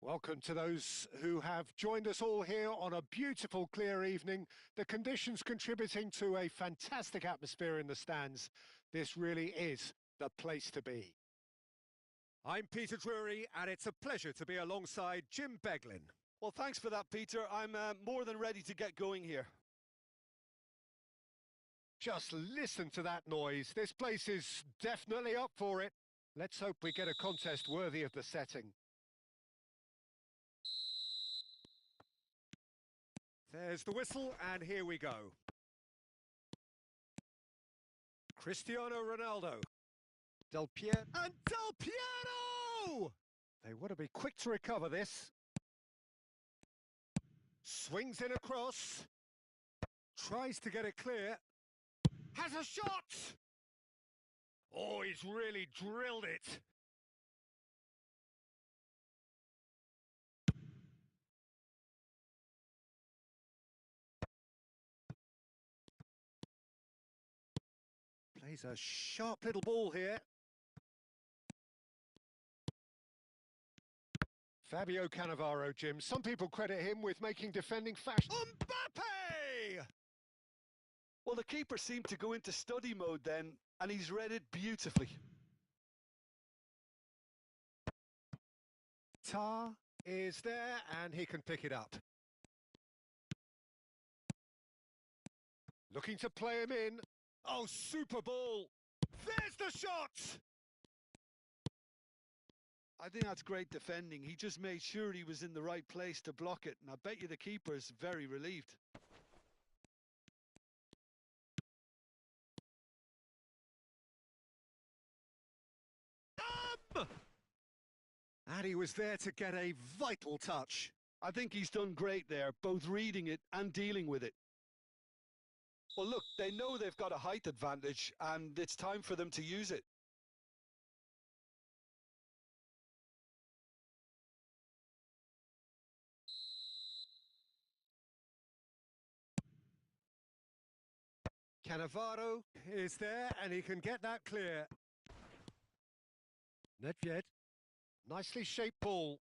Welcome to those who have joined us all here on a beautiful, clear evening. The conditions contributing to a fantastic atmosphere in the stands. This really is the place to be. I'm Peter Drury, and it's a pleasure to be alongside Jim Beglin. Well, thanks for that, Peter. I'm more than ready to get going here. Just listen to that noise. This place is definitely up for it. Let's hope we get a contest worthy of the setting. There's the whistle, and here we go. Cristiano Ronaldo. Del Piero. And Del Piero! They want to be quick to recover this. Swings in across. Tries to get it clear. Has a shot! Oh, he's really drilled it. Plays a sharp little ball here. Fabio Cannavaro, Jim. Some people credit him with making defending fashion. Mbappe! Well, the keeper seemed to go into study mode then, and he's read it beautifully. Tar is there, and he can pick it up. Looking to play him in. Oh, super ball! There's the shot! I think that's great defending. He just made sure he was in the right place to block it, and I bet you the keeper's very relieved. And he was there to get a vital touch. I think he's done great there, both reading it and dealing with it. Well, look, they know they've got a height advantage, and it's time for them to use it. Cannavaro is there, and he can get that clear. Nedved. Nicely shaped ball.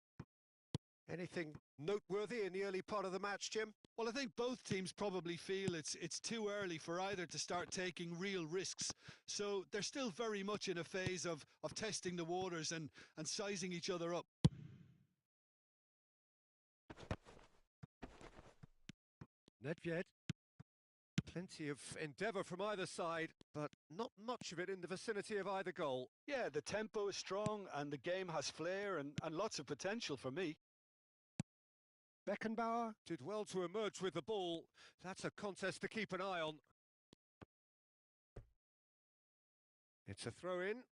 Anything noteworthy in the early part of the match, Jim? Well, I think both teams probably feel it's too early for either to start taking real risks. So they're still very much in a phase of testing the waters and sizing each other up. Nedved. Plenty of endeavour from either side, but not much of it in the vicinity of either goal. Yeah, the tempo is strong and the game has flair and lots of potential for me. Beckenbauer did well to emerge with the ball. That's a contest to keep an eye on. It's a throw-in.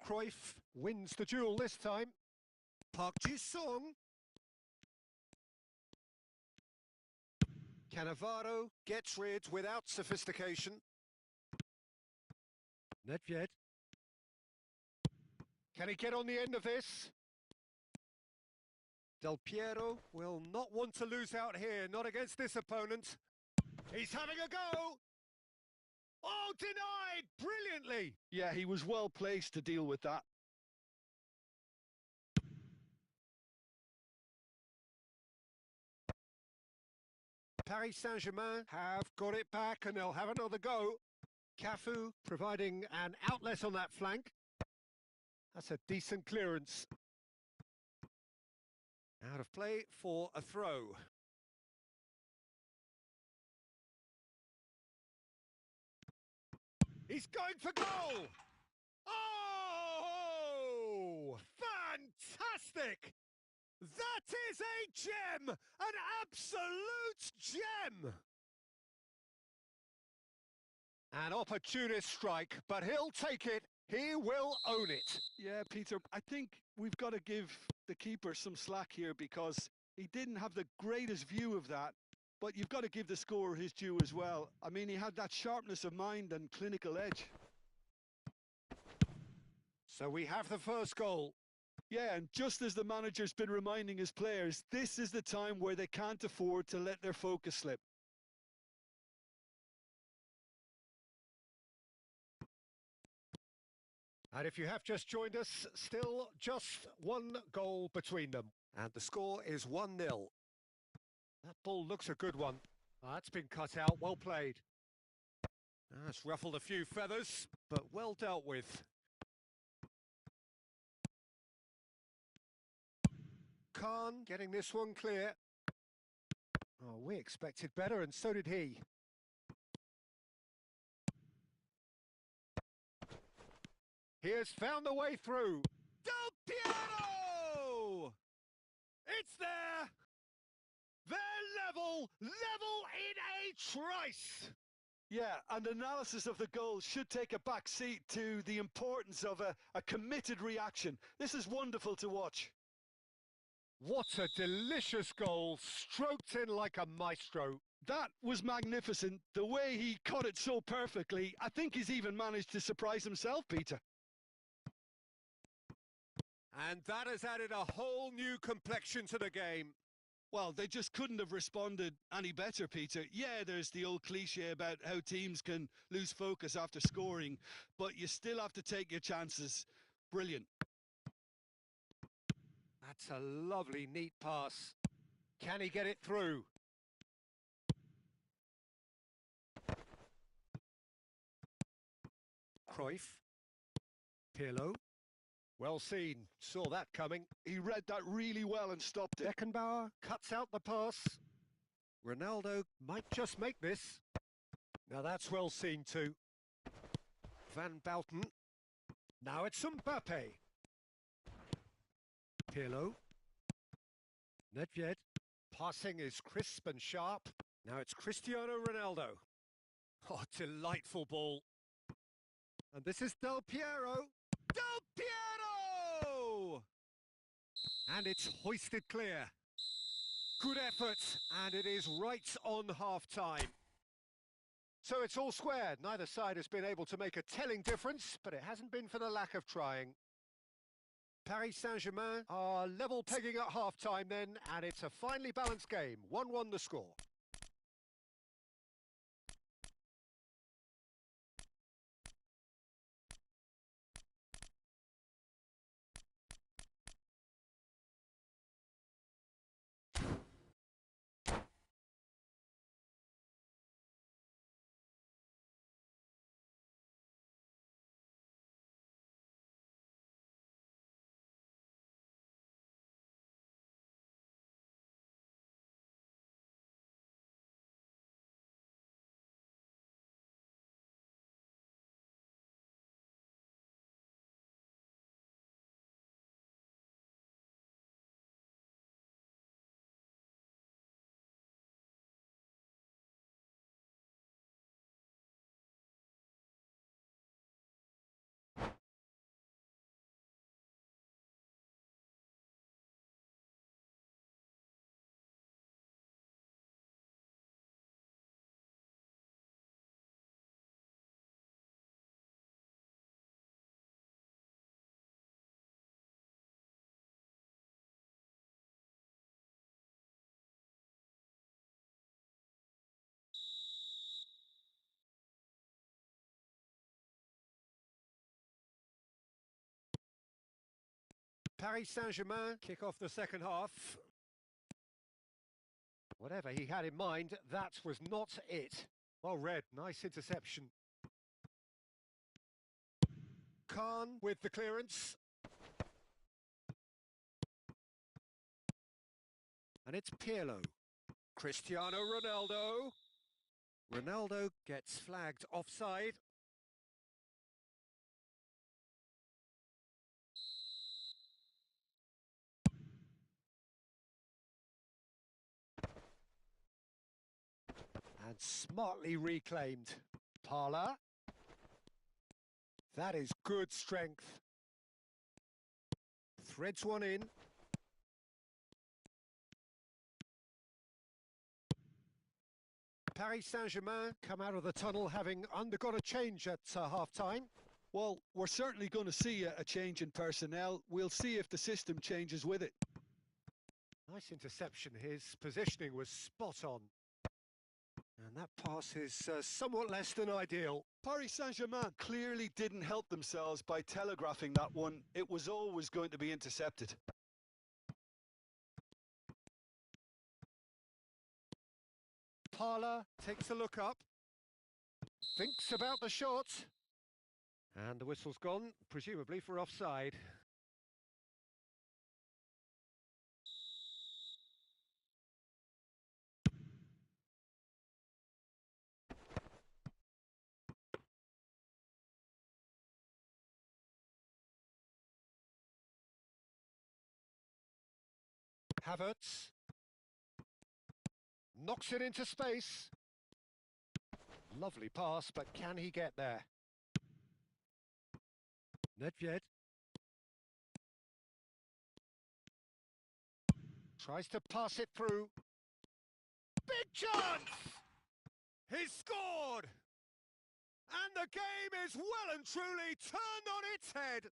Cruyff wins the duel this time. Park Ji-sung. Cannavaro gets rid without sophistication. Nedved. Can he get on the end of this? Del Piero will not want to lose out here, not against this opponent. He's having a go! Oh, denied! Brilliantly! Yeah, he was well placed to deal with that. Paris Saint-Germain have got it back and they'll have another go. Cafu providing an outlet on that flank. That's a decent clearance. Out of play for a throw. He's going for goal! Oh! Fantastic! That is a gem! An absolute gem! An opportunist strike, but he'll take it. He will own it. Yeah, Peter, I think we've got to give the keeper some slack here because he didn't have the greatest view of that, but you've got to give the scorer his due as well. I mean, he had that sharpness of mind and clinical edge. So we have the first goal. Yeah, and just as the manager's been reminding his players, this is the time where they can't afford to let their focus slip. And if you have just joined us, still just one goal between them. And the score is 1-0. That ball looks a good one. That's been cut out, well played. That's ruffled a few feathers, but well dealt with. Khan getting this one clear. Oh, we expected better, and so did he. He has found the way through. Del Piero! It's there! They're level in a trice! Yeah, and analysis of the goal should take a back seat to the importance of a committed reaction. This is wonderful to watch. What a delicious goal, stroked in like a maestro. That was magnificent, the way he caught it so perfectly. I think he's even managed to surprise himself, Peter. And that has added a whole new complexion to the game. Well, they just couldn't have responded any better, Peter. Yeah, there's the old cliche about how teams can lose focus after scoring, but you still have to take your chances. Brilliant. That's a lovely, neat pass. Can he get it through? Cruyff. Pirlo. Well seen. Saw that coming. He read that really well and stopped it. Beckenbauer cuts out the pass. Ronaldo might just make this. Now that's well seen too. Van Bouten. Now it's Mbappe. Pirlo. Nedved. Passing is crisp and sharp. Now it's Cristiano Ronaldo. Oh, delightful ball. And this is Del Piero. Del Piero! And it's hoisted clear. Good effort, and it is right on half-time. So it's all square. Neither side has been able to make a telling difference, but it hasn't been for the lack of trying. Paris Saint-Germain are level pegging at half-time then, and it's a finely balanced game. 1-1 the score. Paris Saint-Germain kick off the second half. Whatever he had in mind, that was not it. Well read, nice interception. Khan with the clearance. And it's Pirlo. Cristiano Ronaldo. Ronaldo gets flagged offside. And smartly reclaimed. Parla. That is good strength. Threads one in. Paris Saint-Germain come out of the tunnel having undergone a change at half-time. Well, we're certainly going to see a change in personnel. We'll see if the system changes with it. Nice interception. His positioning was spot on. And that pass is somewhat less than ideal. Paris Saint-Germain clearly didn't help themselves by telegraphing that one. It was always going to be intercepted. Parler takes a look up, thinks about the shot, and the whistle's gone, presumably for offside. Havertz knocks it into space. Lovely pass, but can he get there? Nedved tries to pass it through. Big chance! He's scored! And the game is well and truly turned on its head.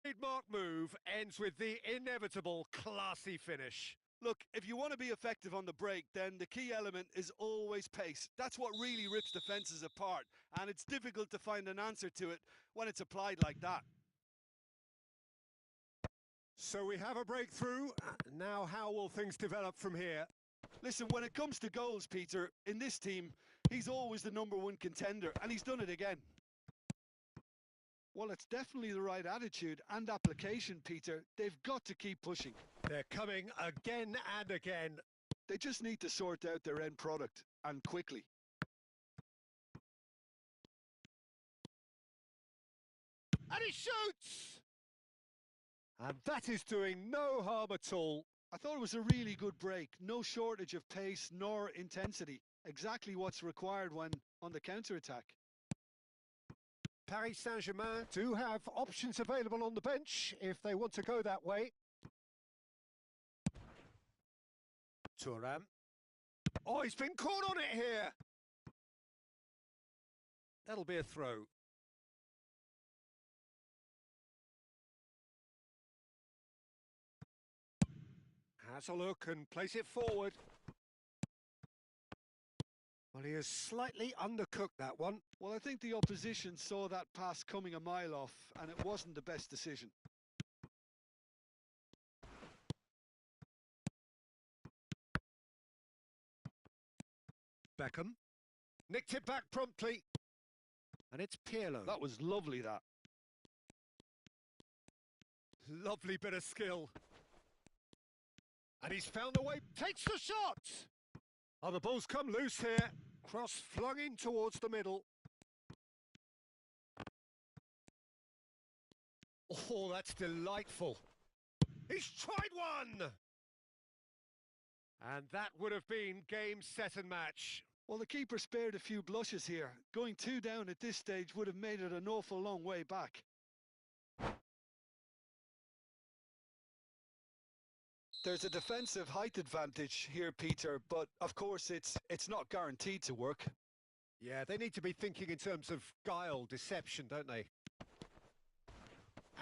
Trademark move ends with the inevitable classy finish. Look, if you want to be effective on the break, then the key element is always pace. That's what really rips defences apart, and it's difficult to find an answer to it when it's applied like that. So we have a breakthrough. Now how will things develop from here? Listen, when it comes to goals, Peter, in this team, he's always the #1 contender, and he's done it again. Well, it's definitely the right attitude and application, Peter. They've got to keep pushing. They're coming again and again. They just need to sort out their end product, and quickly. And he shoots! And that is doing no harm at all. I thought it was a really good break. No shortage of pace nor intensity. Exactly what's required when on the counter-attack. Paris Saint-Germain do have options available on the bench if they want to go that way. Thuram. Oh, he's been caught on it here. That'll be a throw. Has a look and plays it forward. Well, he has slightly undercooked that one. Well, I think the opposition saw that pass coming a mile off, and it wasn't the best decision. Beckham nicked it back promptly. And it's Pirlo. That was lovely, that. Lovely bit of skill. And he's found a way, takes the shot! Oh, the ball's come loose here. Cross flung in towards the middle. Oh, that's delightful. He's tried one! And that would have been game, set and match. Well, the keeper spared a few blushes here. Going 2 down at this stage would have made it an awful long way back. There's a defensive height advantage here, Peter, but of course it's not guaranteed to work. Yeah, they need to be thinking in terms of guile, deception, don't they?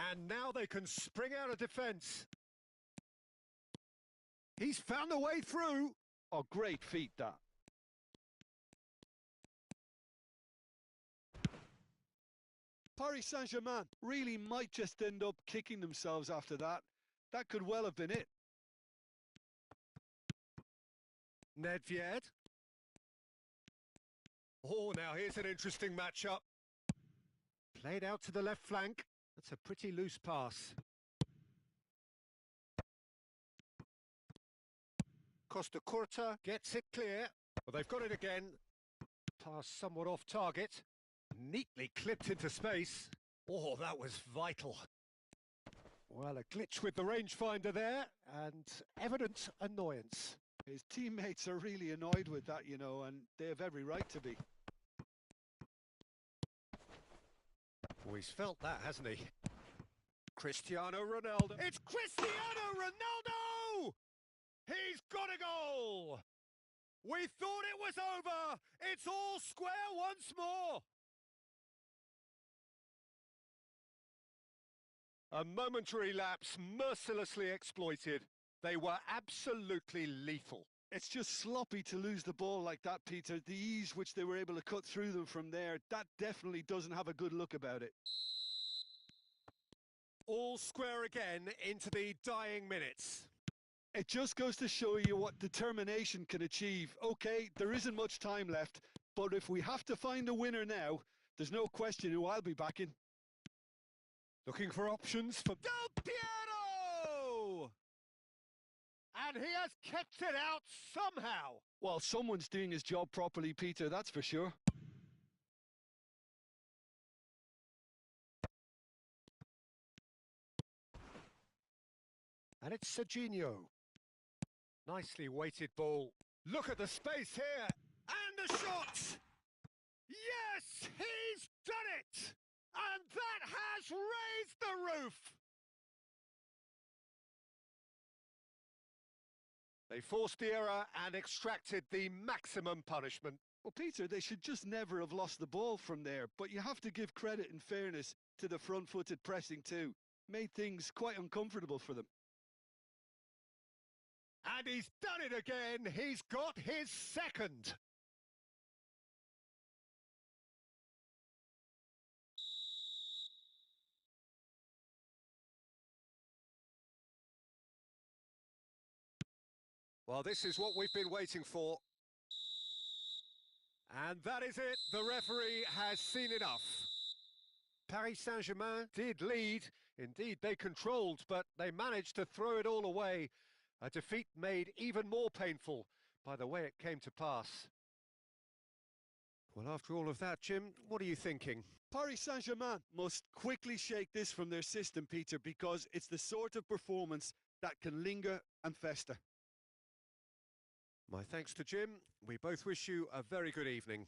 And now they can spring out of defence. He's found a way through. Oh, great feat, that. Paris Saint-Germain really might just end up kicking themselves after that. That could well have been it. Nedved. Oh, now here's an interesting matchup. Played out to the left flank. That's a pretty loose pass. Costa Curta gets it clear. Well, they've got it again. Pass somewhat off target. Neatly clipped into space. Oh, that was vital. Well, a glitch with the rangefinder there, and evident annoyance. His teammates are really annoyed with that, you know, and they have every right to be. Oh, he's felt that, hasn't he? Cristiano Ronaldo. It's Cristiano Ronaldo! He's got a goal! We thought it was over! It's all square once more! A momentary lapse mercilessly exploited. They were absolutely lethal. It's just sloppy to lose the ball like that, Peter. The ease which they were able to cut through them from there, that definitely doesn't have a good look about it. All square again into the dying minutes. It just goes to show you what determination can achieve. Okay, there isn't much time left, but if we have to find a winner now, there's no question who I'll be backing. Looking for options for Del Piero! And he has kept it out somehow. Well, someone's doing his job properly, Peter, that's for sure. And it's Serginho. Nicely weighted ball. Look at the space here. And the shot! Yes, he's done it! And that has raised the roof! They forced the error and extracted the maximum punishment. Well, Peter, they should just never have lost the ball from there, but you have to give credit and fairness to the front-footed pressing too. Made things quite uncomfortable for them. And he's done it again. He's got his second. Well, this is what we've been waiting for. And that is it. The referee has seen enough. Paris Saint-Germain did lead. Indeed, they controlled, but they managed to throw it all away. A defeat made even more painful by the way it came to pass. Well, after all of that, Jim, what are you thinking? Paris Saint-Germain must quickly shake this from their system, Peter, because it's the sort of performance that can linger and fester. My thanks to Jim. We both wish you a very good evening.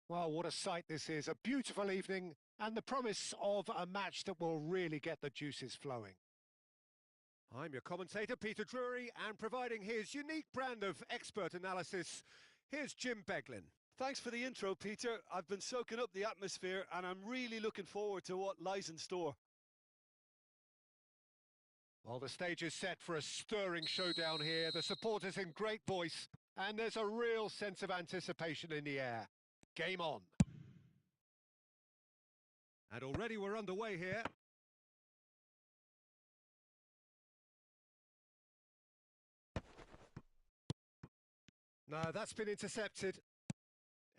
Well, what a sight this is. A beautiful evening and the promise of a match that will really get the juices flowing. I'm your commentator, Peter Drury, and providing his unique brand of expert analysis, here's Jim Beglin. Thanks for the intro, Peter. I've been soaking up the atmosphere and I'm really looking forward to what lies in store. Well, the stage is set for a stirring showdown here. The supporters in great voice, and there's a real sense of anticipation in the air. Game on. And already we're underway here. No, that's been intercepted.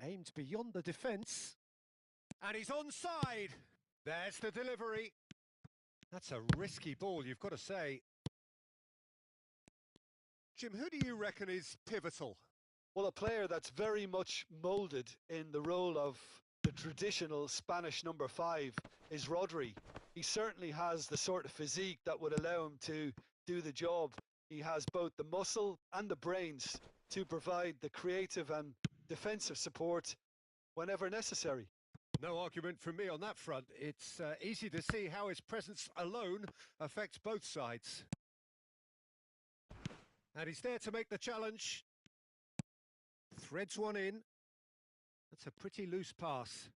Aimed beyond the defence. And he's onside. There's the delivery. That's a risky ball, you've got to say. Jim, who do you reckon is pivotal? Well, a player that's very much moulded in the role of the traditional Spanish number 5 is Rodri. He certainly has the sort of physique that would allow him to do the job. He has both the muscle and the brains to provide the creative and defensive support whenever necessary. No argument from me on that front. It's easy to see how his presence alone affects both sides. And he's there to make the challenge. Threads one in. That's a pretty loose pass.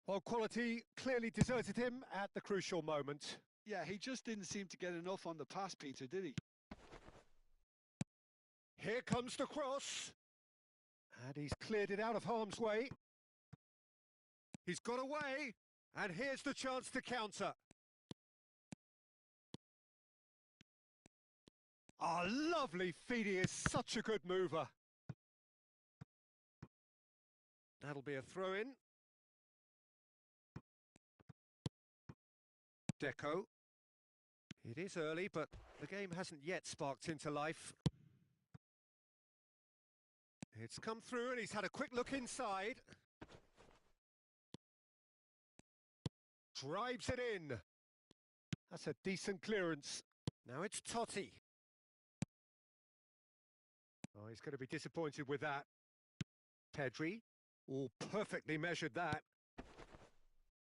Well, quality clearly deserted him at the crucial moment. Yeah, he just didn't seem to get enough on the pass, Peter, did he? Here comes the cross. And he's cleared it out of harm's way. He's got away. And here's the chance to counter. Oh, lovely feed. He is such a good mover. That'll be a throw-in. Deco. It is early, but the game hasn't yet sparked into life. It's come through and he's had a quick look inside. Drives it in. That's a decent clearance. Now it's Totti. Oh, he's going to be disappointed with that. Pedri. Oh, perfectly measured that.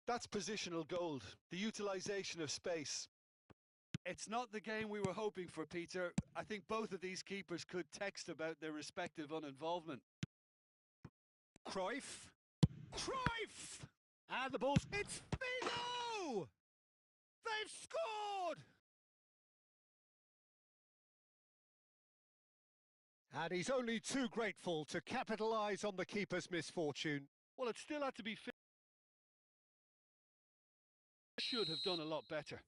That's positional gold, the utilisation of space. It's not the game we were hoping for, Peter. I think both of these keepers could text about their respective uninvolvement. Cruyff. Cruyff! And the ball's... It's Figo! They've scored! And he's only too grateful to capitalise on the keeper's misfortune. Well, it still had to be... Should have done a lot better.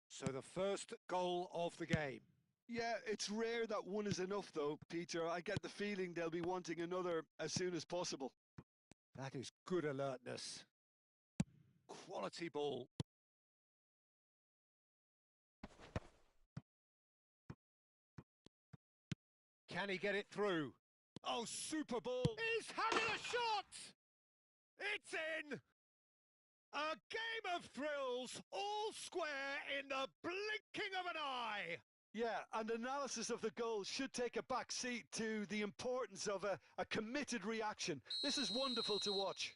So the first goal of the game. Yeah, it's rare that one is enough, though, Peter. I get the feeling they'll be wanting another as soon as possible. That is good alertness. Quality ball. Can he get it through? Oh, super ball. He's having a shot! It's in! A game of thrills, all square in the blinking of an eye. Yeah, and analysis of the goal should take a back seat to the importance of a committed reaction. This is wonderful to watch.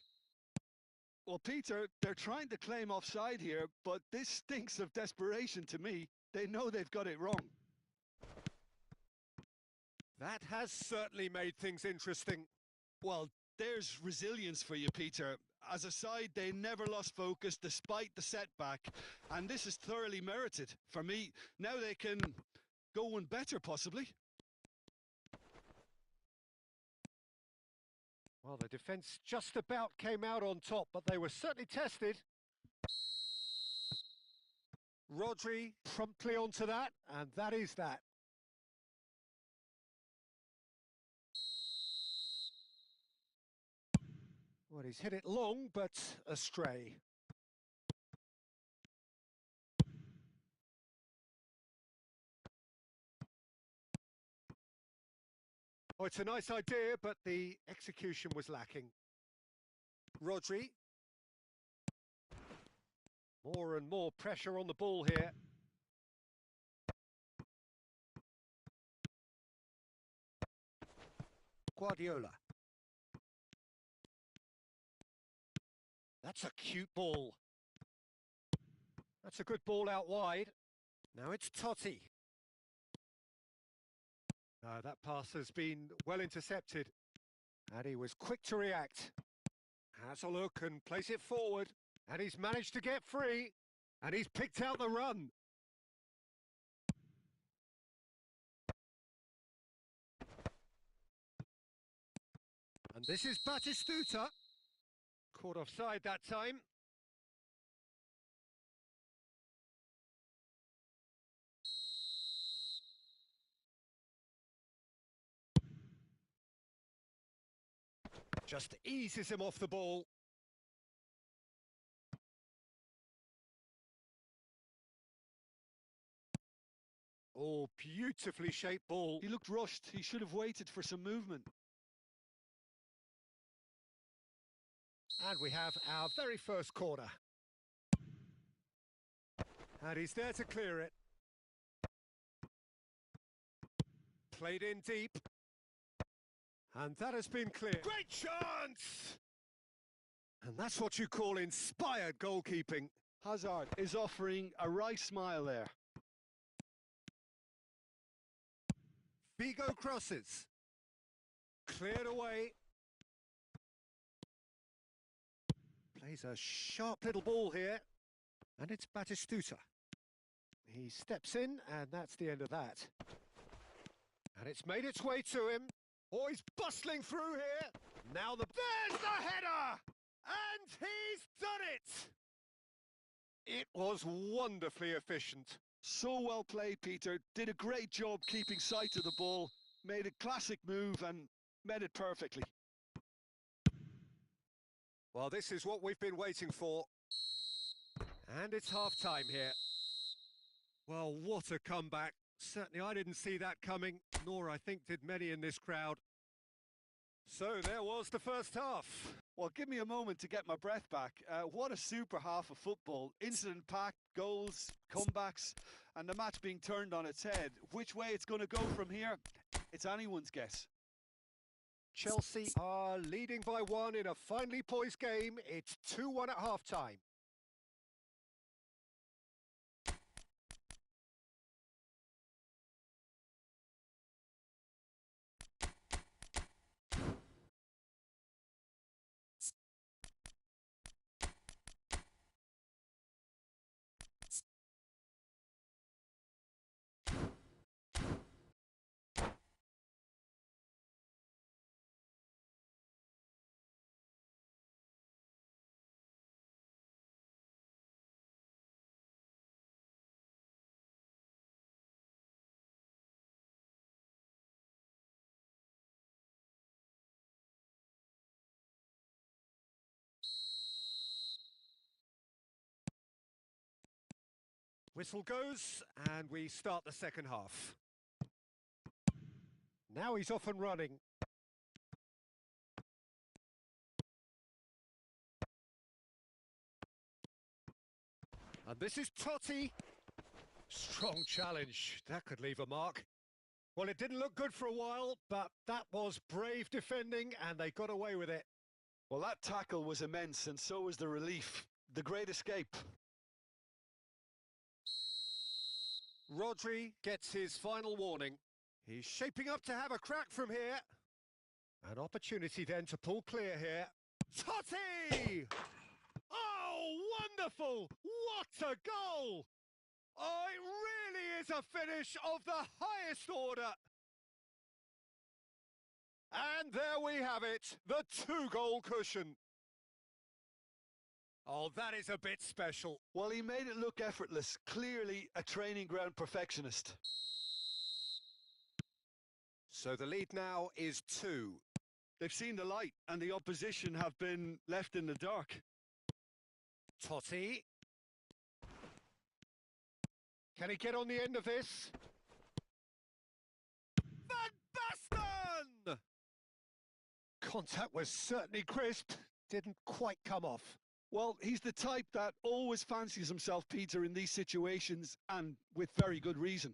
Well, Peter, they're trying to claim offside here, but this stinks of desperation to me. They know they've got it wrong. That has certainly made things interesting. Well, there's resilience for you, Peter. As a side, they never lost focus despite the setback, and this is thoroughly merited. For me, now they can go one better, possibly. Well, the defence just about came out on top, but they were certainly tested. Rodri promptly onto that, and that is that. Well, he's hit it long, but astray. Oh, it's a nice idea, but the execution was lacking. Rodri. More and more pressure on the ball here. Guardiola. That's a cute ball. That's a good ball out wide. Now it's Totti. That pass has been well intercepted. And he was quick to react. Has a look and plays it forward. And he's managed to get free. And he's picked out the run. And this is Batistuta. Caught offside that time. Just eases him off the ball. Oh, beautifully shaped ball. He looked rushed. He should have waited for some movement. And we have our very first corner. And he's there to clear it. Played in deep. And that has been clear. Great chance! And that's what you call inspired goalkeeping. Hazard is offering a wry smile there. Figo crosses. Cleared away. Plays a sharp little ball here. And it's Batistuta. He steps in, and that's the end of that. And it's made its way to him. Oh, he's bustling through here. Now there's the header! And he's done it! It was wonderfully efficient. So well played, Peter. Did a great job keeping sight of the ball. Made a classic move and met it perfectly. Well, this is what we've been waiting for. And it's half-time here. Well, what a comeback. Certainly I didn't see that coming, nor I think did many in this crowd. So there was the first half. Well, give me a moment to get my breath back. What a super half of football. Incident-packed, goals, comebacks, and the match being turned on its head. Which way it's going to go from here, it's anyone's guess. Chelsea are leading by 1 in a finely poised game. It's 2-1 at half-time. Whistle goes, and we start the second half. Now he's off and running. And this is Totti. Strong challenge. That could leave a mark. Well, it didn't look good for a while, but that was brave defending, and they got away with it. Well, that tackle was immense, and so was the relief. The great escape. Rodri gets his final warning. He's shaping up to have a crack from here. An opportunity then to pull clear here. Totti! Oh, wonderful! What a goal! Oh, it really is a finish of the highest order. And there we have it, the 2-goal cushion. Oh, that is a bit special. Well, he made it look effortless. Clearly a training ground perfectionist. So the lead now is 2. They've seen the light, and the opposition have been left in the dark. Totti. Can he get on the end of this? Van Basten! Contact was certainly crisp. Didn't quite come off. Well, he's the type that always fancies himself, Peter, in these situations, and with very good reason.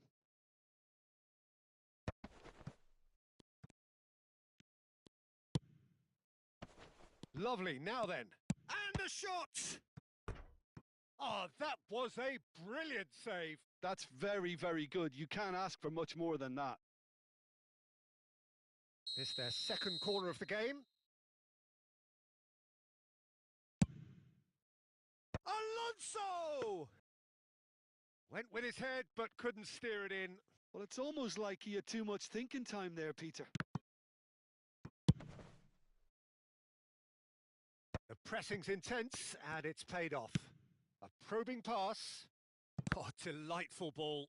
Lovely, now then. And a shot! Oh, that was a brilliant save. That's very, very good. You can't ask for much more than that. This their second corner of the game. Alonso! Went with his head, but couldn't steer it in. Well, it's almost like he had too much thinking time there, Peter. The pressing's intense, and it's paid off. A probing pass. Oh, delightful ball.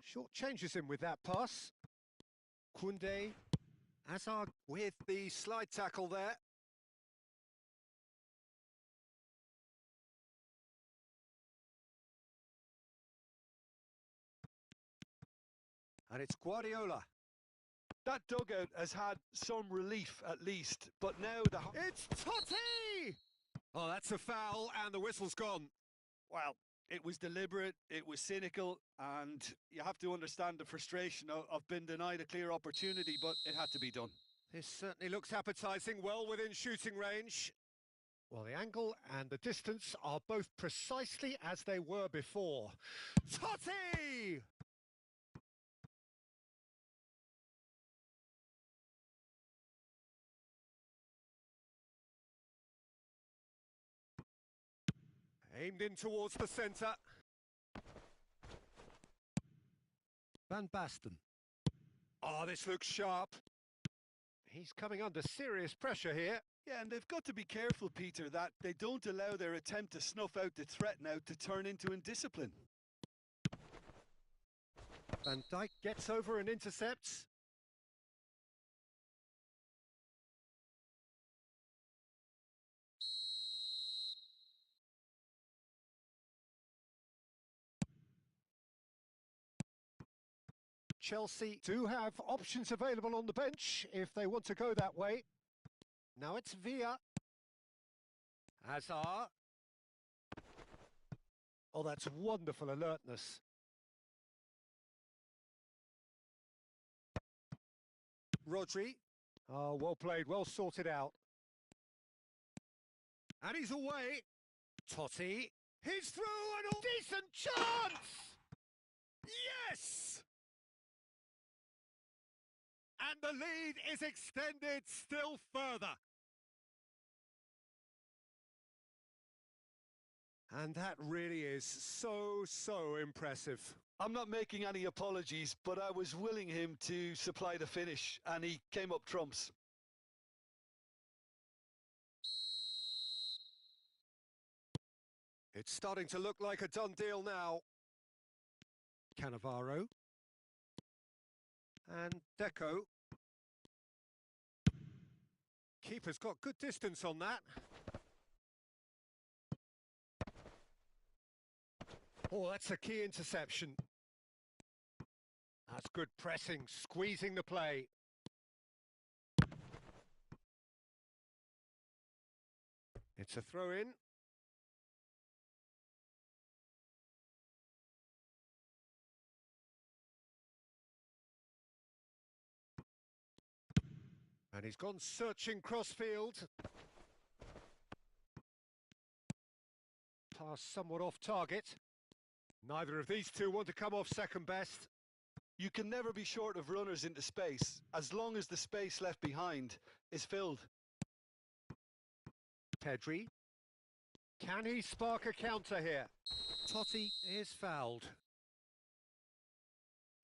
Short changes him with that pass. Koundé. Hazard with the slide tackle there. And it's Guardiola. That dugout has had some relief at least, but now It's Totti! Oh, that's a foul, and the whistle's gone. well, it was deliberate, it was cynical, and you have to understand the frustration of being denied a clear opportunity, but it had to be done. This certainly looks appetising, well within shooting range. Well, the angle and the distance are both precisely as they were before. Totti! Aimed in towards the centre. Van Basten. Oh, this looks sharp. He's coming under serious pressure here. Yeah, and they've got to be careful, Peter, that they don't allow their attempt to snuff out the threat now to turn into indiscipline. Van Dijk gets over and intercepts. Chelsea do have options available on the bench if they want to go that way. Now it's Villa. Hazard. Oh, that's wonderful alertness. Rodri. Oh, well played, well sorted out. And he's away. Totti. He's through and a decent chance! Yes! And the lead is extended still further. And that really is so impressive. I'm not making any apologies, but I was willing him to supply the finish, and he came up trumps. It's starting to look like a done deal now. Cannavaro. And Deco. Keeper's got good distance on that. Oh, that's a key interception. That's good pressing, squeezing the play. It's a throw-in. And he's gone searching crossfield. Pass somewhat off target. Neither of these two want to come off second best. You can never be short of runners into space, as long as the space left behind is filled. Pedri. Can he spark a counter here? Totti is fouled.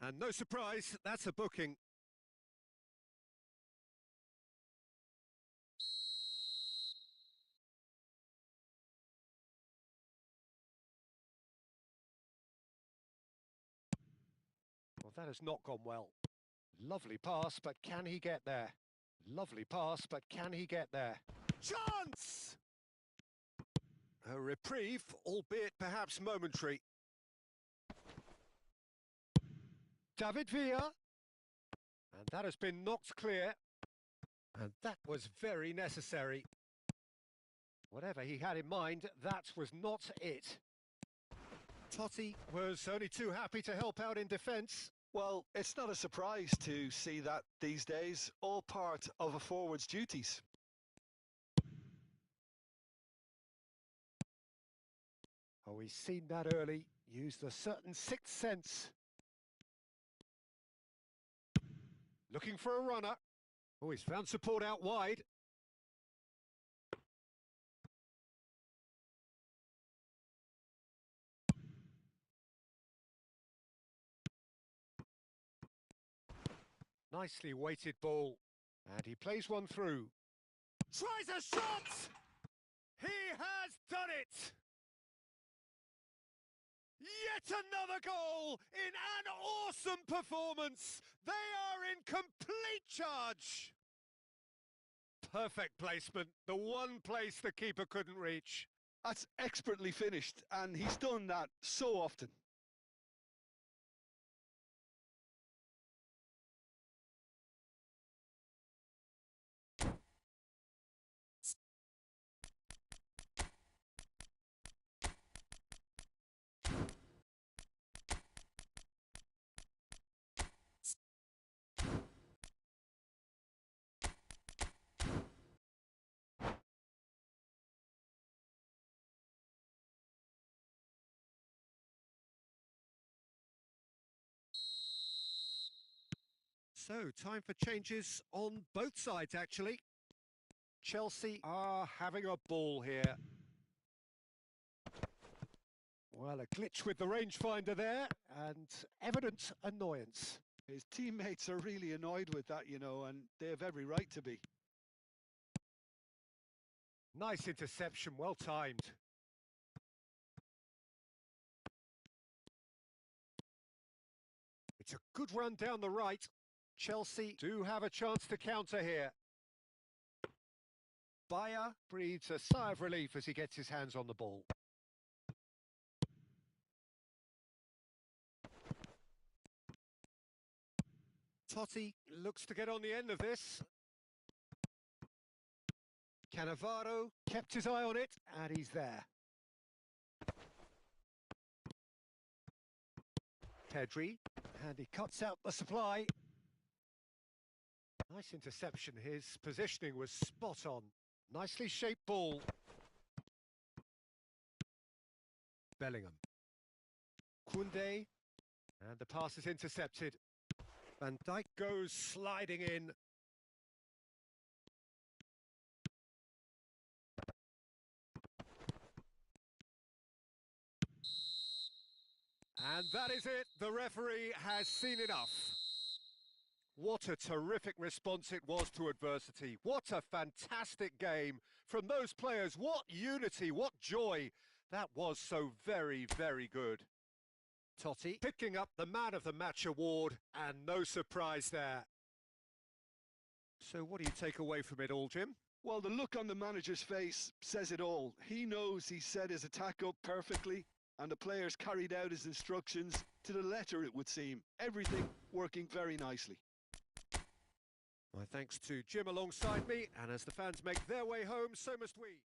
And no surprise, that's a booking. Well, that has not gone well. Lovely pass, but can he get there? Lovely pass, but can he get there? Chance! A reprieve, albeit perhaps momentary. David Villa. And that has been knocked clear. And that was very necessary. Whatever he had in mind, that was not it. Totti was only too happy to help out in defence. Well, it's not a surprise to see that these days, all part of a forward's duties. Oh, he's seen that early, used a certain sixth sense. Looking for a runner. Oh, he's found support out wide. Nicely weighted ball. And he plays one through. Tries a shot! He has done it! Yet another goal in an awesome performance. They are in complete charge. Perfect placement, the one place the keeper couldn't reach. That's expertly finished, and he's done that so often. So, time for changes on both sides, actually. Chelsea are having a ball here. Well, a glitch with the rangefinder there, and evident annoyance. His teammates are really annoyed with that, you know, and they have every right to be. Nice interception, well timed. It's a good run down the right. Chelsea do have a chance to counter here. Bayer breathes a sigh of relief as he gets his hands on the ball. Totti looks to get on the end of this. Cannavaro kept his eye on it, and he's there. Pedri, and he cuts out the supply. Nice interception, his positioning was spot on. Nicely shaped ball. Bellingham. Koundé, and the pass is intercepted. Van Dijk goes sliding in. And that is it. The referee has seen enough. What a terrific response it was to adversity. What a fantastic game from those players. What unity, what joy. That was so very, very good. Totti picking up the Man of the Match award, and no surprise there. So what do you take away from it all, Jim? Well, the look on the manager's face says it all. He knows he set his attack up perfectly, and the players carried out his instructions to the letter, it would seem. Everything working very nicely. My thanks to Jim alongside me, and as the fans make their way home, so must we.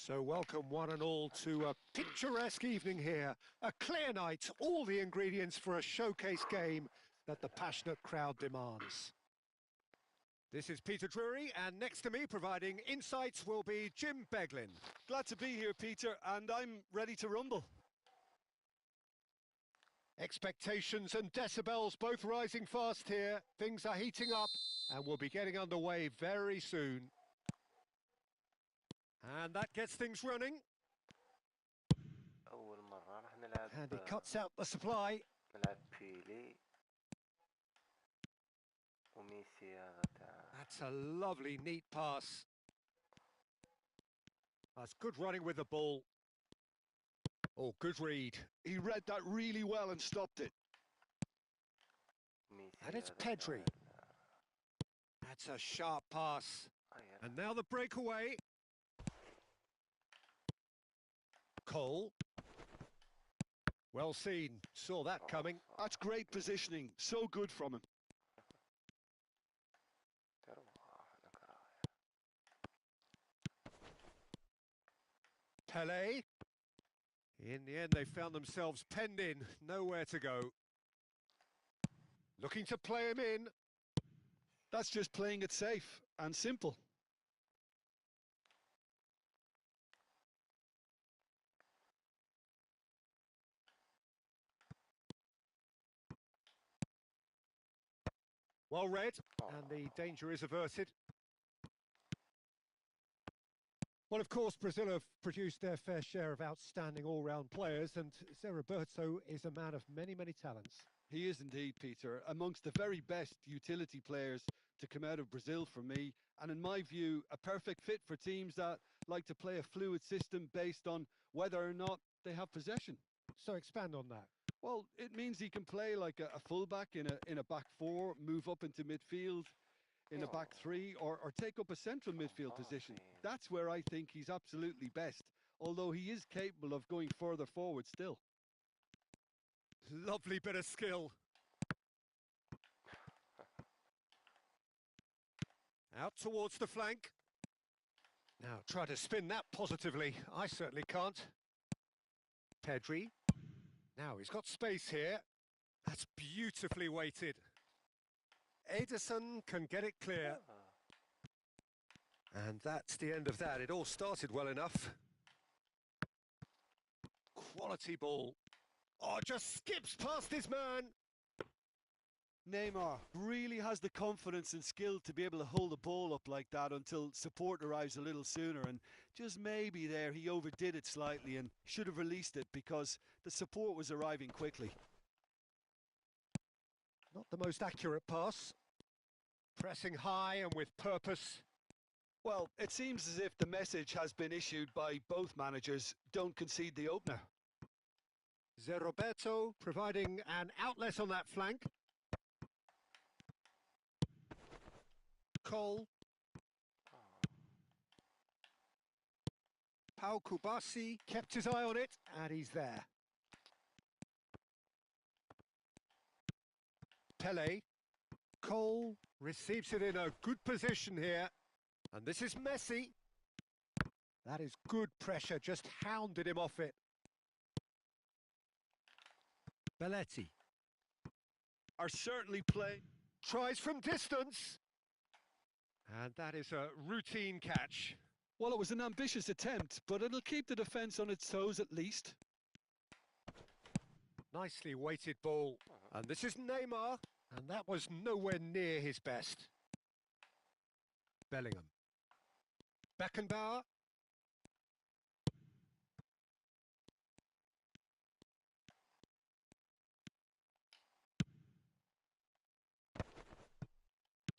So welcome one and all to a picturesque evening here, a clear night, all the ingredients for a showcase game that the passionate crowd demands. This is Peter Drury, and next to me providing insights will be Jim Beglin. Glad to be here, Peter, and I'm ready to rumble. Expectations and decibels both rising fast here. Things are heating up and we'll be getting underway very soon. And that gets things running. أول مرة راح نلعب And he cuts out the supply. نلعب بيلي That's a lovely, neat pass. That's good running with the ball. Oh, good read. He read that really well and stopped it. And it's Pedri. That's a sharp pass. And now the breakaway. Cole. Well seen. Saw that coming. That's great positioning. So good from him. Pelé. In the end, they found themselves penned in. Nowhere to go. Looking to play him in. That's just playing it safe and simple. Well read, and the danger is averted. Well, of course, Brazil have produced their fair share of outstanding all-round players, and Zé Roberto is a man of many, many talents. He is indeed, Peter, amongst the very best utility players to come out of Brazil for me, and in my view, a perfect fit for teams that like to play a fluid system based on whether or not they have possession. So expand on that. Well, it means he can play like a fullback in a back four, move up into midfield in a back three, or take up a central midfield position. That's where I think he's absolutely best, although he is capable of going further forward still. Lovely bit of skill. Out towards the flank. Now try to spin that positively. I certainly can't. Pedri. Now he's got space here. That's beautifully weighted. Ederson can get it clear. And that's the end of that. It all started well enough. Quality ball. Oh, just skips past his man. Neymar really has the confidence and skill to be able to hold the ball up like that until support arrives a little sooner, and just maybe there he overdid it slightly and should have released it because the support was arriving quickly. Not the most accurate pass. Pressing high and with purpose. Well, it seems as if the message has been issued by both managers: don't concede the opener. Zé Roberto providing an outlet on that flank. Cole. Pau Kubasi kept his eye on it, and he's there. Pelé. Cole receives it in a good position here. And this is Messi. That is good pressure, just hounded him off it. Belletti. Are certainly playing. Tries from distance. And that is a routine catch. Well, it was an ambitious attempt, but it'll keep the defence on its toes at least. Nicely weighted ball. And this is Neymar. And that was nowhere near his best. Bellingham. Beckenbauer.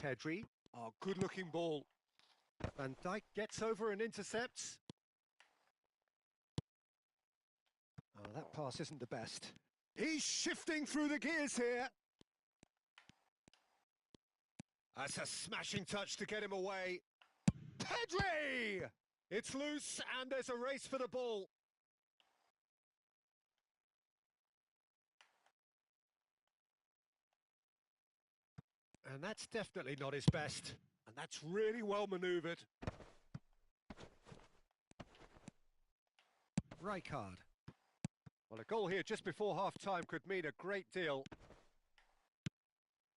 Pedri. Oh, good-looking ball. Van Dijk gets over and intercepts. Oh, that pass isn't the best. He's shifting through the gears here. That's a smashing touch to get him away. Pedri! It's loose and there's a race for the ball. And that's definitely not his best. And that's really well manoeuvred. Rijkaard. Well, a goal here just before half-time could mean a great deal.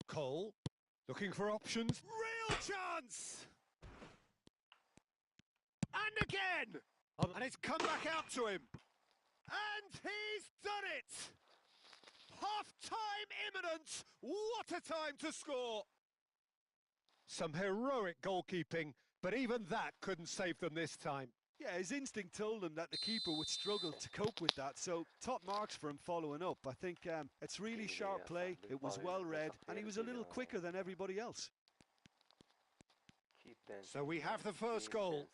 Cole, looking for options. Real chance! And again! And it's come back out to him. And he's done it! Half-time imminent! What a time to score! Some heroic goalkeeping, but even that couldn't save them this time. Yeah, his instinct told him that the keeper would struggle to cope with that, so top marks for him following up. I think it's really sharp play, it was well read, and he was a little quicker than everybody else. So we have the first goal.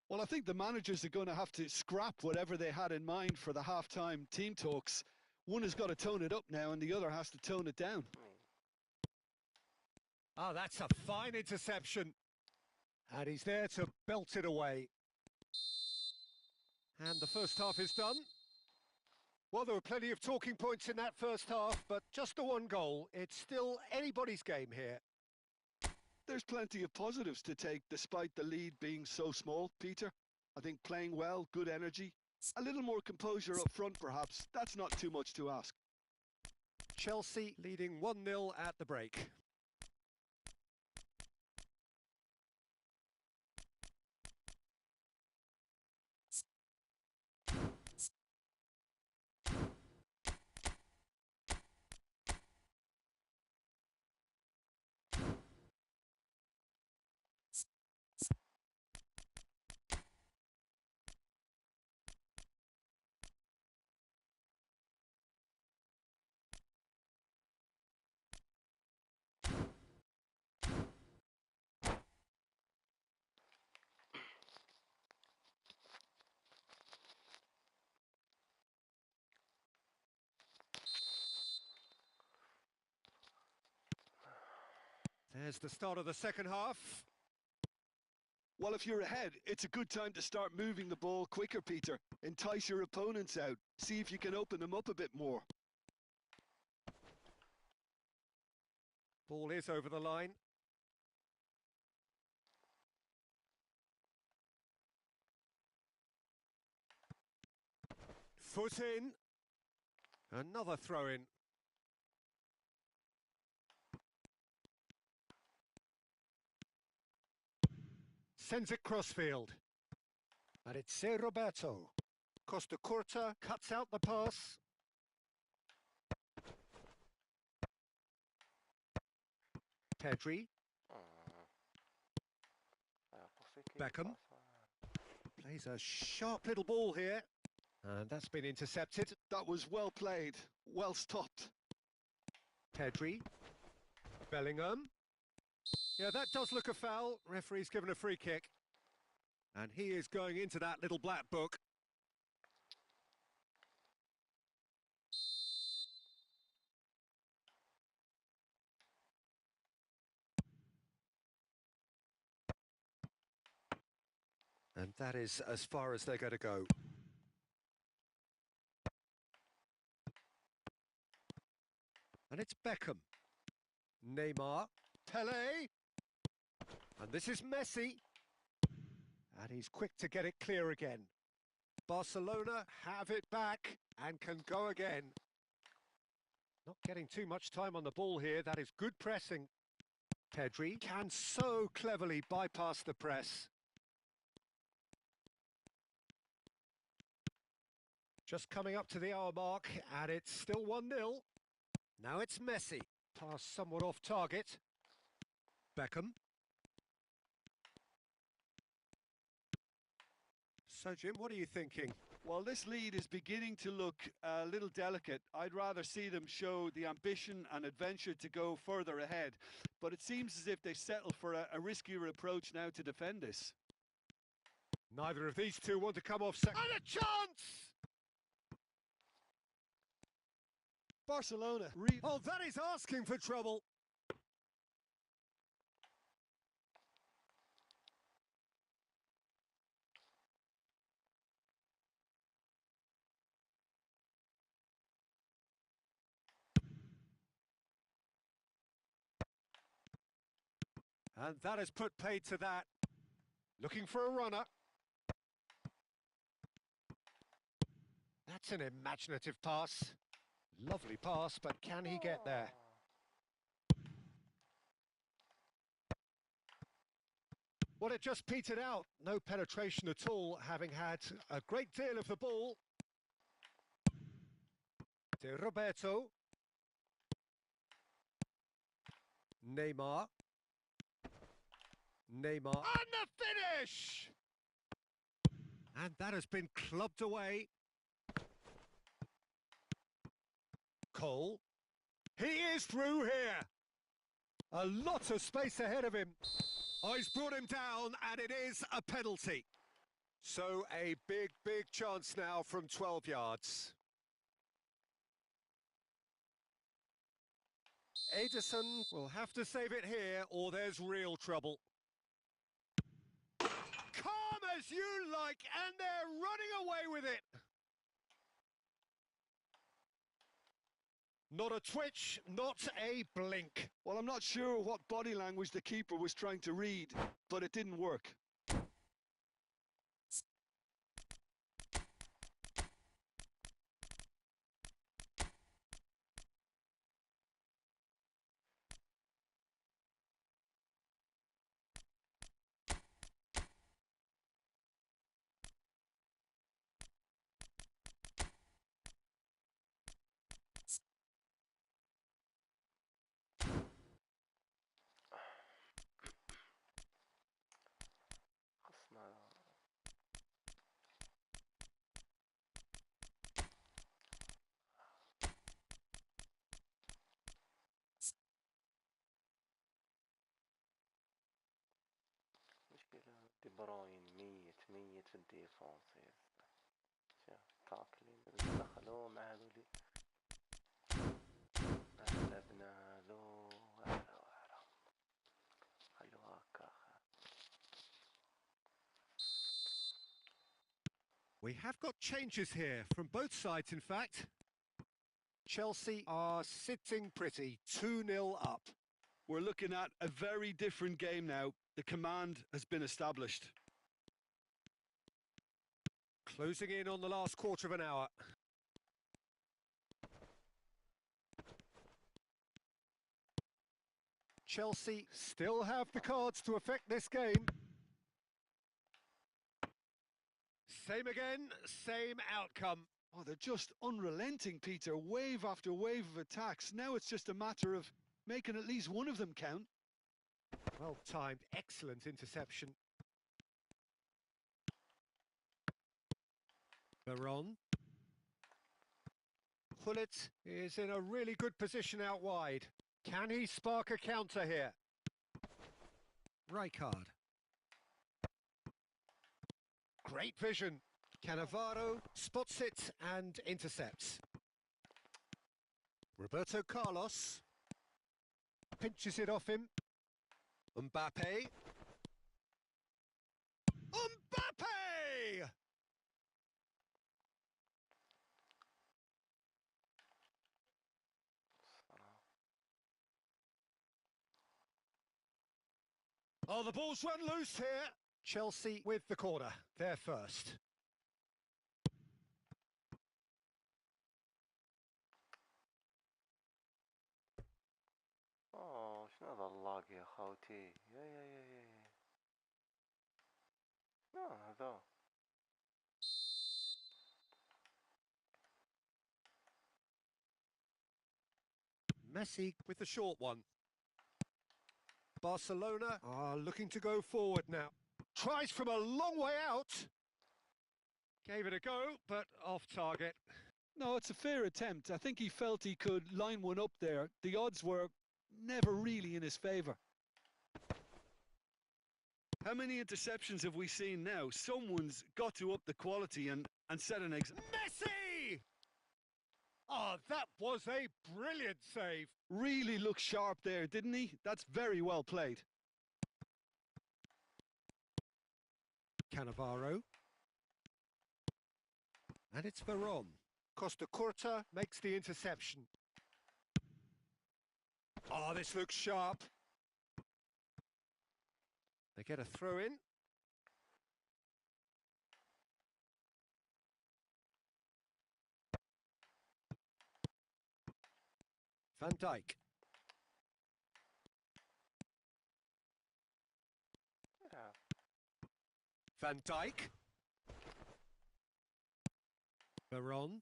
Well, I think the managers are going to have to scrap whatever they had in mind for the half-time team talks. One has got to tone it up now, and the other has to tone it down. Ah, that's a fine interception. And he's there to belt it away. And the first half is done. Well, there were plenty of talking points in that first half, but just the one goal. It's still anybody's game here. There's plenty of positives to take despite the lead being so small, Peter. I think playing well, good energy, a little more composure up front perhaps. That's not too much to ask. Chelsea leading 1-0 at the break. There's the start of the second half. Well, if you're ahead, it's a good time to start moving the ball quicker, Peter. Entice your opponents out. See if you can open them up a bit more. Ball is over the line. Foot in. Another throw in. Sends it crossfield. And it's Roberto. Costa Curta cuts out the pass. Pedri. Beckham. Plays a sharp little ball here. And that's been intercepted. That was well played, well stopped. Pedri. Bellingham. Yeah, that does look a foul. Referee's given a free kick. And he is going into that little black book. And that is as far as they're going to go. And it's Beckham. Neymar. Pele. And this is Messi. And he's quick to get it clear again. Barcelona have it back and can go again. Not getting too much time on the ball here. That is good pressing. Pedri can so cleverly bypass the press. Just coming up to the hour mark, and it's still 1-0. Now it's Messi. Pass somewhat off target. Beckham. So, Jim, what are you thinking? Well, this lead is beginning to look a little delicate. I'd rather see them show the ambition and adventure to go further ahead. But it seems as if they settle for a riskier approach now to defend this. Neither of these two want to come off second. And a chance! Barcelona. Oh, that is asking for trouble. And that has put paid to that. Looking for a runner. That's an imaginative pass. Lovely pass, but can he get there? Well, it just petered out. No penetration at all, having had a great deal of the ball. De Roberto. Neymar. Neymar. And the finish! And that has been clubbed away. Cole. He is through here. A lot of space ahead of him. Oh, he's brought him down, and it is a penalty. So a big, big chance now from 12 yards. Edison will have to save it here, or there's real trouble. Calm as you like, and they're running away with it. Not a twitch, not a blink. Well, I'm not sure what body language the keeper was trying to read, but it didn't work. دي بروين ميت في الديفونس شوف تاكلين دخلوه مع هذولي لعبنا له واعرة خلوها هكا. We have got changes here from both sides, in fact. Chelsea are sitting pretty, 2-0 up. We're looking at a very different game now. The command has been established. Closing in on the last quarter of an hour. Chelsea still have the cards to affect this game. Same again, same outcome. Oh, they're just unrelenting, Peter. Wave after wave of attacks. Now it's just a matter of making at least one of them count. Well timed, excellent interception. Veron. Hullet is in a really good position out wide. Can he spark a counter here? Rijkaard. Great vision. Cannavaro spots it and intercepts. Roberto Carlos pinches it off him. Mbappe. Mbappe! Oh, the ball's run loose here. Chelsea with the corner. They're first. اوه شنو هذا اللاق يا خوتي يا شنو هذا Messi with the short one. Barcelona are looking to go forward now. Tries from a long way out. Gave it a go, but off target. No, it's a fair attempt. I think he felt he could line one up there. The odds were never really in his favour. How many interceptions have we seen now? Someone's got to up the quality and set an example. Messi! Oh, that was a brilliant save. Really looked sharp there, didn't he? That's very well played. Cannavaro. And it's Veron. Costa Curta makes the interception. Oh, this looks sharp. They get a throw in. Van Dijk. Van Dijk. Veron.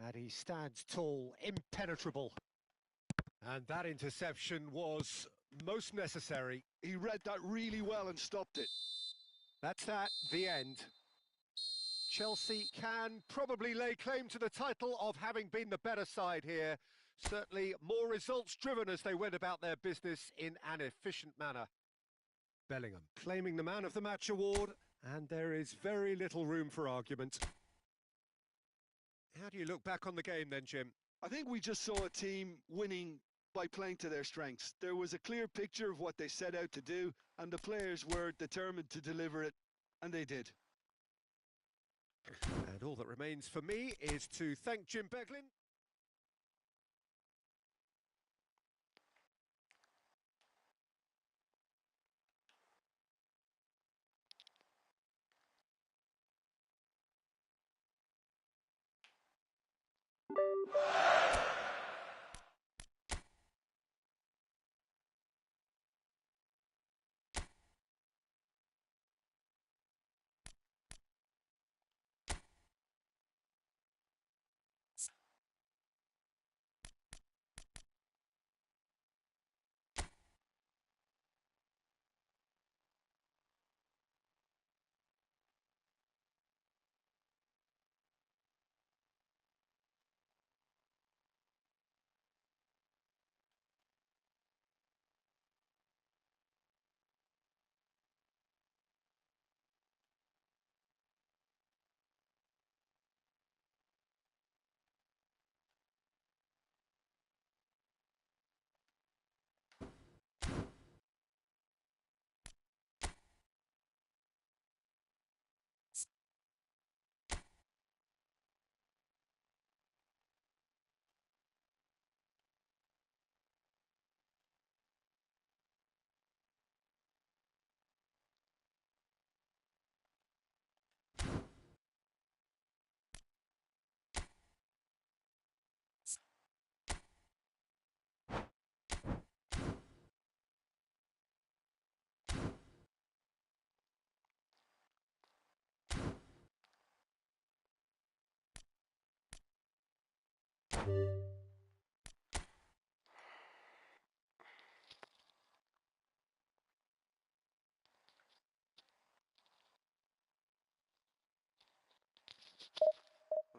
And he stands tall, impenetrable. And that interception was most necessary. He read that really well and stopped it. That's that, the end. Chelsea can probably lay claim to the title of having been the better side here. Certainly more results driven as they went about their business in an efficient manner. Bellingham claiming the Man of the Match award, and there is very little room for argument. How do you look back on the game then, Jim? I think we just saw a team winning by playing to their strengths. There was a clear picture of what they set out to do, and the players were determined to deliver it, and they did. And all that remains for me is to thank Jim Beglin.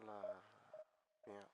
La... Bien.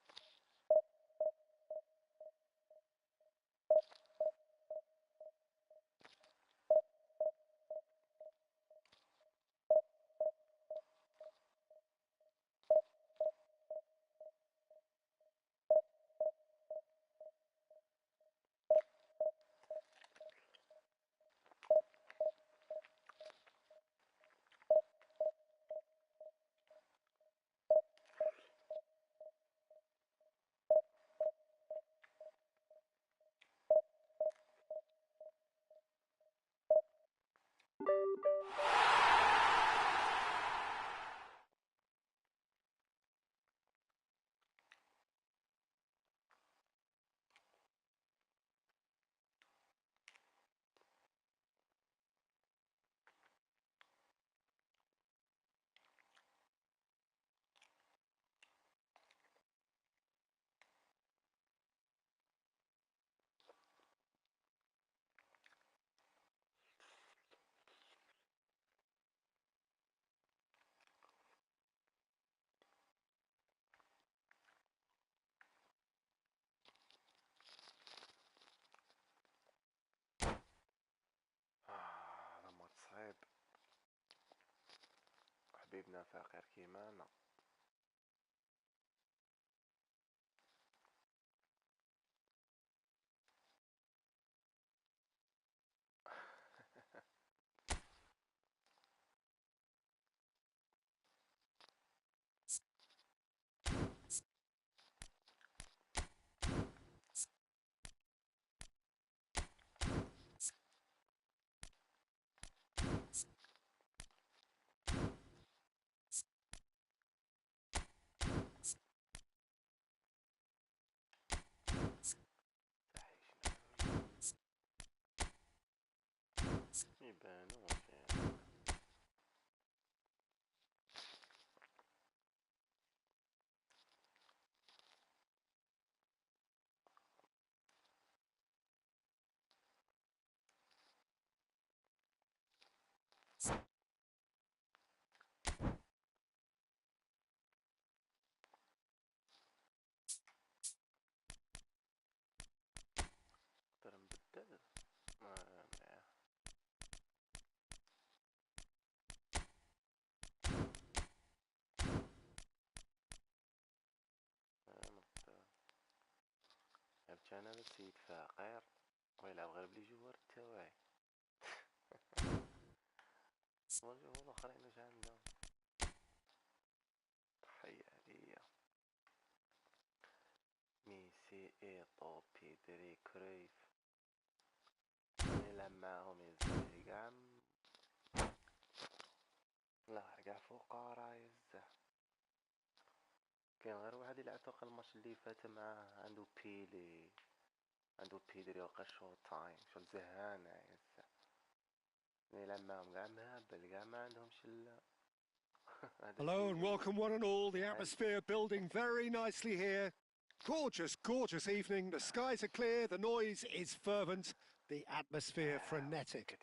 هذا ماتش صعيب. حبيبنا فاقر كيمانا. جيت انا السيد فقير ويلعب غير بلي جوار تاوعي والجوار الاخرين واش عندهم تحية عليا ميسي ايطو بيدري كرويف يلعب معاهم يزيد كاع لا كاع فقراء يزه كاين غير واحد يلعب فوق الماتش اللي فات معاه عنده بيدري وقع شو تايم شو زهانة يزه يلعب معاهم كاع مهبل كاع ما عندهمش Hello and welcome one and all. The atmosphere building very nicely here. Gorgeous, gorgeous evening. The skies are clear, the noise is fervent, the atmosphere frenetic.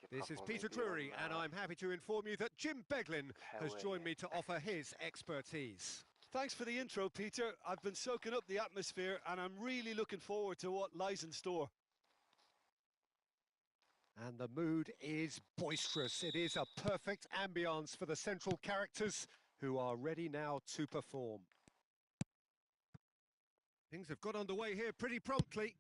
This is Peter Drury and I'm happy to inform you that Jim Beglin has joined me to offer his expertise. Thanks for the intro, Peter. I've been soaking up the atmosphere and I'm really looking forward to what lies in store. And the mood is boisterous. It is a perfect ambience for the central characters who are ready now to perform. Things have got underway here pretty promptly.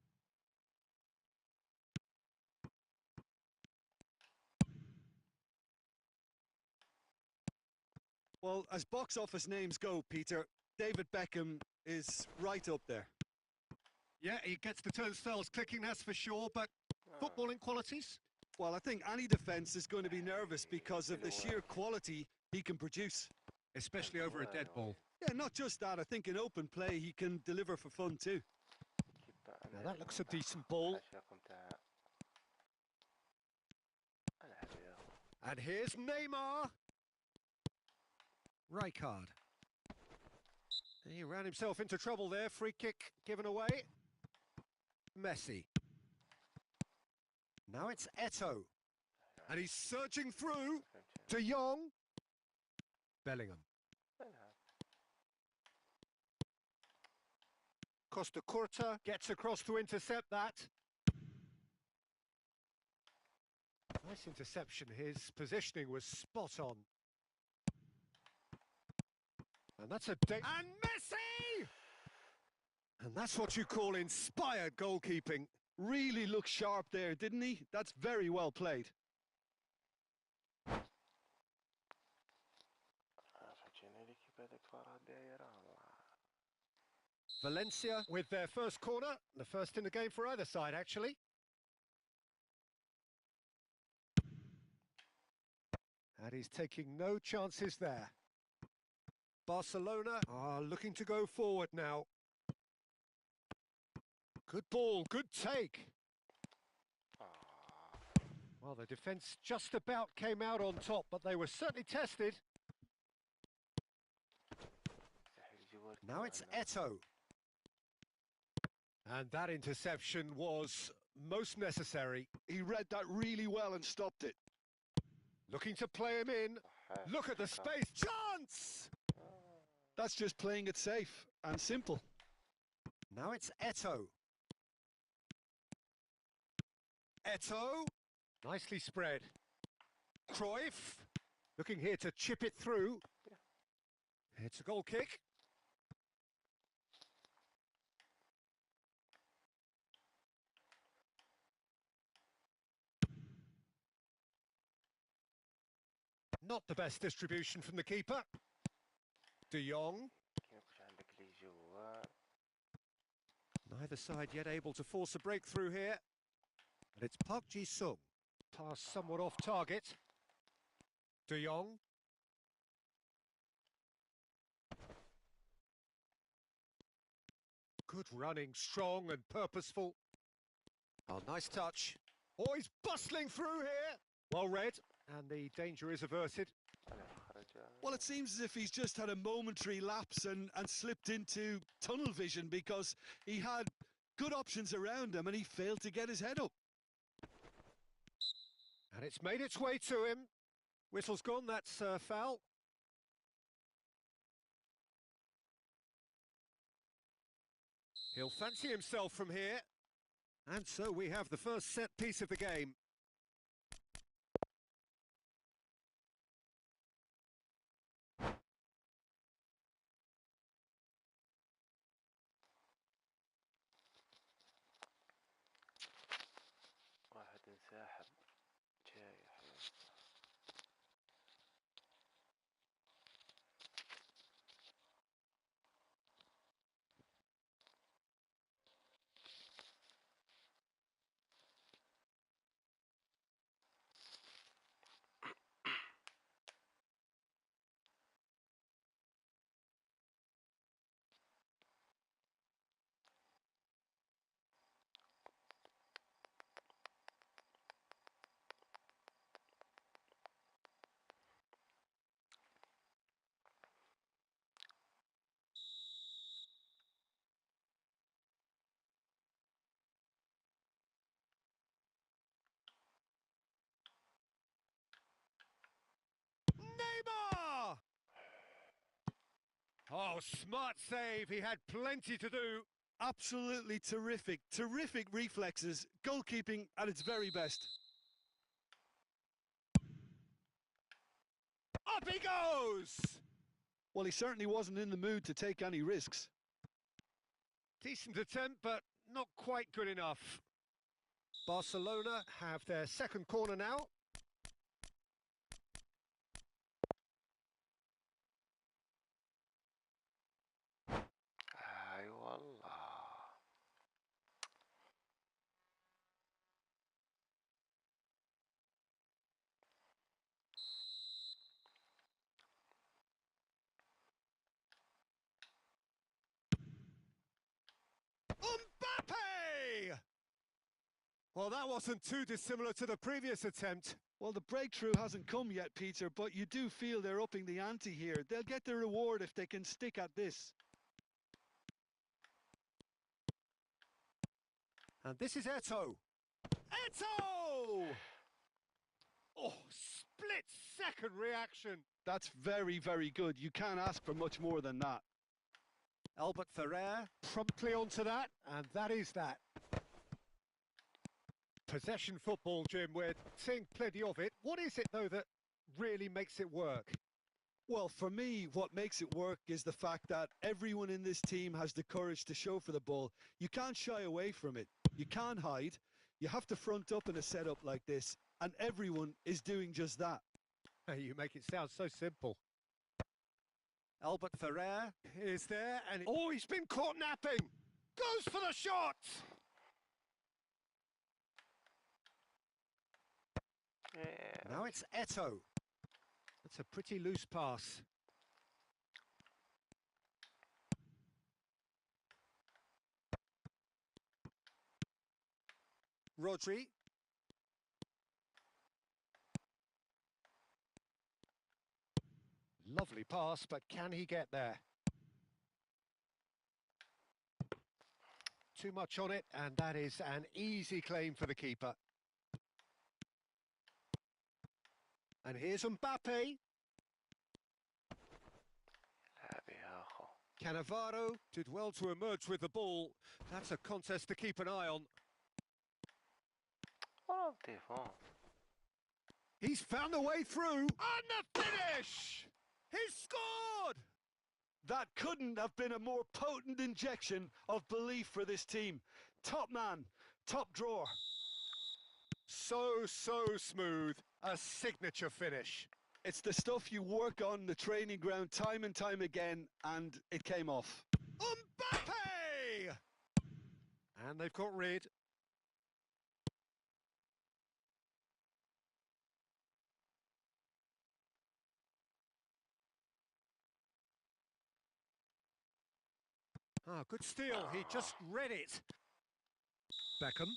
Well, as box office names go, Peter, David Beckham is right up there. Yeah, he gets the turnstiles clicking, that's for sure, but footballing qualities? Well, I think any defence is going to be nervous because of the sheer quality he can produce. Especially over a dead ball. Yeah, not just that. I think in open play he can deliver for fun too. Now that looks a decent ball. And here's Neymar. Rijkaard. He ran himself into trouble there. Free kick given away. Messi. Now it's Eto'o. And he's surging through. De Jong. Bellingham. Costa Curta gets across to intercept that. Nice interception. His positioning was spot on. And that's a... And Messi! And that's what you call inspired goalkeeping. Really looked sharp there, didn't he? That's very well played. Valencia with their first corner, the first in the game for either side, actually. And he's taking no chances there. Barcelona are looking to go forward now. Good ball, good take. Well, the defence just about came out on top, but they were certainly tested. Now it's Eto'o. And that interception was most necessary. He read that really well and stopped it. Looking to play him in. Look at the space. Chance! That's just playing it safe and simple. Now it's Eto'o. Eto'o. Nicely spread. Cruyff. Looking here to chip it through. It's a goal kick. Not the best distribution from the keeper. De Jong. Neither side yet able to force a breakthrough here. And it's Park Ji-sung. Pass somewhat off target. De Jong. Good running, strong and purposeful. Oh, nice touch. Oh, he's bustling through here. Well read, and the danger is averted. Well, it seems as if he's just had a momentary lapse and slipped into tunnel vision because he had good options around him and he failed to get his head up. And it's made its way to him. Whistle's gone, that's foul. He'll fancy himself from here. And so we have the first set piece of the game. Oh, smart save. He had plenty to do. Absolutely terrific. Terrific reflexes. Goalkeeping at its very best. Up he goes! Well, he certainly wasn't in the mood to take any risks. Decent attempt, but not quite good enough. Barcelona have their second corner now. اي والله. Mbappe! Well, that wasn't too dissimilar to the previous attempt. Well, the breakthrough hasn't come yet, Peter, but you do feel they're upping the ante here. They'll get the reward if they can stick at this. And this is Eto'o. Eto'o! Oh, split-second reaction. That's very, very good. You can't ask for much more than that. Albert Ferrer promptly onto that, and that is that. Possession football, Jim, we're seeing plenty of it. What is it, though, that really makes it work? Well, for me, what makes it work is the fact that everyone in this team has the courage to show for the ball. You can't shy away from it. You can't hide. You have to front up in a setup like this, and everyone is doing just that. You make it sound so simple. Albert Ferrer is there, and oh, he's been caught napping. Goes for the shot. Yeah. Now it's Eto'o. That's a pretty loose pass. Rodri. Lovely pass, but can he get there? Too much on it, and that is an easy claim for the keeper. And here's Mbappe. لعب يا أخو. Cannavaro did well to emerge with the ball. That's a contest to keep an eye on. والله الدفاع. He's found a way through. And the finish! He's scored! That couldn't have been a more potent injection of belief for this team. Top man, top drawer. So smooth. A signature finish. It's the stuff you work on the training ground time and time again, and it came off. Mbappe! And they've got rid. Ah, good steal. He just read it. Beckham.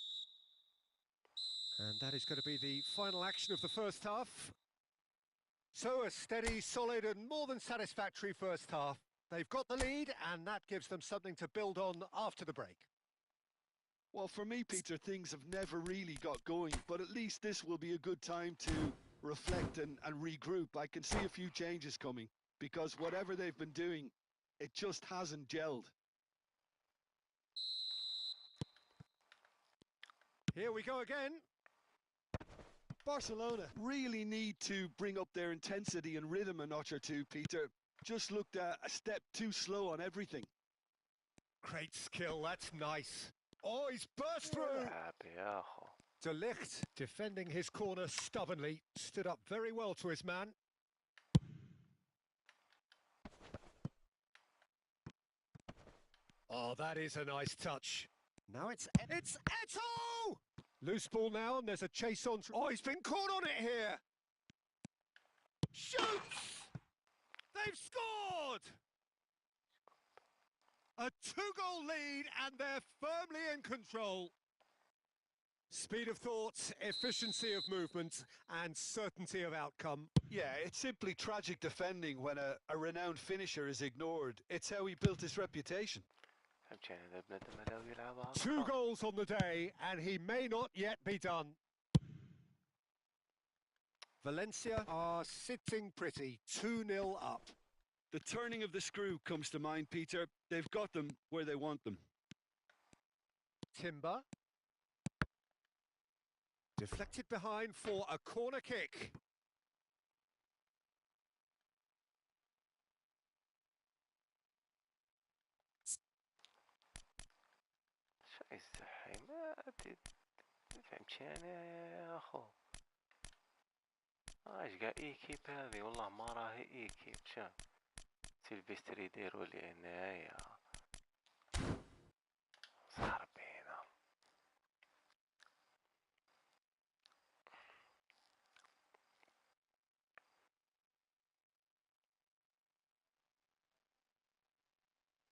And that is going to be the final action of the first half. So a steady, solid and more than satisfactory first half. They've got the lead and that gives them something to build on after the break. Well, for me, Peter, things have never really got going, but at least this will be a good time to reflect and regroup. I can see a few changes coming because whatever they've been doing, it just hasn't gelled. Here we go again. Barcelona really need to bring up their intensity and rhythm a notch or two, Peter. Just looked a step too slow on everything. Great skill, that's nice. Oh, he's burst through. لعب يا أخو. De Ligt, defending his corner stubbornly, stood up very well to his man. Oh, that is a nice touch. Now it's Eto'o! Loose ball now, and there's a chase on. Oh, he's been caught on it here. Shoots! They've scored! A two-goal lead, and they're firmly in control. Speed of thought, efficiency of movement, and certainty of outcome. Yeah, it's simply tragic defending when a renowned finisher is ignored. It's how he built his reputation. فهمت لو يلعبها 2 goals on the day, and he may not yet be done. Valencia are sitting pretty, 2-0 up. The turning of the screw comes to mind, Peter. They've got them where they want them. Timber. Deflected behind for a corner kick. شو الزحي ما فهمتش انا يا اخو. اش قا ايكيب هذه والله ما راهي ايكيب. شوف سيلفستر يديروا لي هنايا